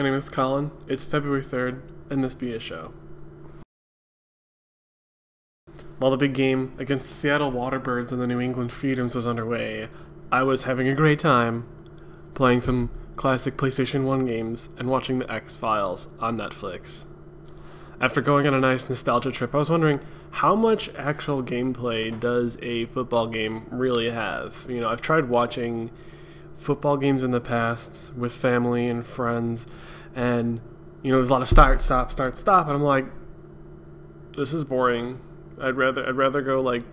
My name is Colin, it's February 3rd, and this be a show. While the big game against the Seattle Waterbirds and the New England Freedoms was underway, I was having a great time playing some classic PlayStation 1 games and watching the X-Files on Netflix. After going on a nice nostalgia trip, I was wondering how much actual gameplay does a football game really have? You know, I've tried watching football games in the past with family and friends, and you know, there's a lot of start, stop, and I'm like, this is boring. I'd rather go like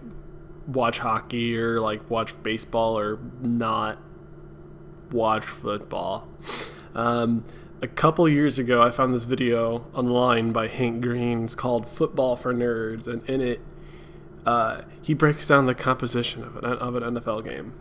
watch hockey or like watch baseball or not watch football. A couple years ago, I found this video online by Hank Green. It's called Football for Nerds, and in it, he breaks down the composition of an NFL game.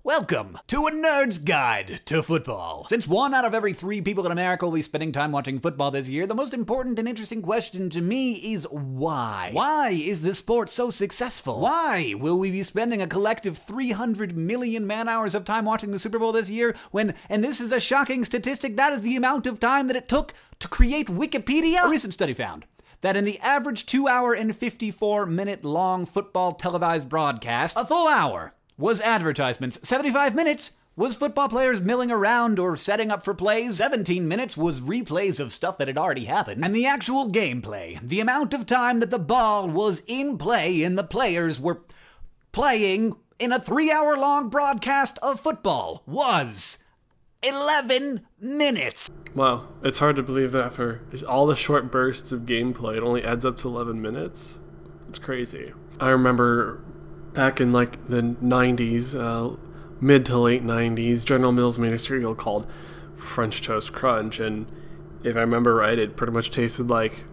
Welcome to a nerd's guide to football. Since 1 out of every 3 people in America will be spending time watching football this year, the most important and interesting question to me is why? Why is this sport so successful? Why will we be spending a collective 300 million man-hours of time watching the Super Bowl this year when, and this is a shocking statistic, that is the amount of time that it took to create Wikipedia? A recent study found that in the average 2-hour and 54-minute long football televised broadcast, a full hour was advertisements, 75 minutes was football players milling around or setting up for plays, 17 minutes was replays of stuff that had already happened, and the actual gameplay, the amount of time that the ball was in play and the players were playing in a 3-hour-long broadcast of football, was 11 minutes. Wow, it's hard to believe that after all the short bursts of gameplay, it only adds up to 11 minutes. It's crazy. I remember back in like the 90s, mid to late 90s, General Mills made a cereal called French Toast Crunch, and if I remember right, it pretty much tasted like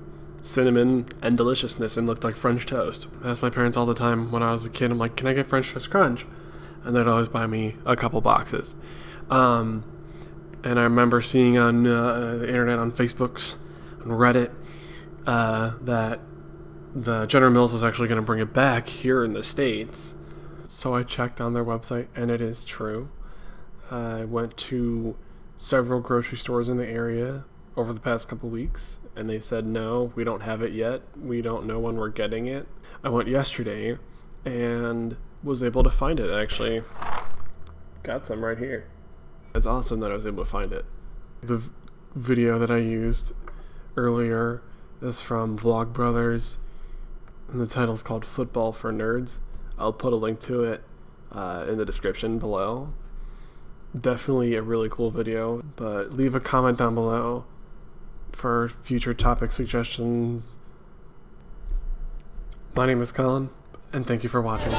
cinnamon and deliciousness and looked like French toast. I asked my parents all the time when I was a kid, I'm like, can I get French Toast Crunch? And they'd always buy me a couple boxes. And I remember seeing on the internet, on Facebooks, on Reddit, that the General Mills was actually going to bring it back here in the States. So I checked on their website, and it is true. I went to several grocery stores in the area over the past couple weeks, and they said, no, we don't have it yet. We don't know when we're getting it. I went yesterday and was able to find it, actually. Got some right here. It's awesome that I was able to find it. The video that I used earlier is from Vlogbrothers, and the title is called Football for Nerds. I'll put a link to it in the description below. Definitely a really cool video, but leave a comment down below for future topic suggestions. My name is Colin, and thank you for watching.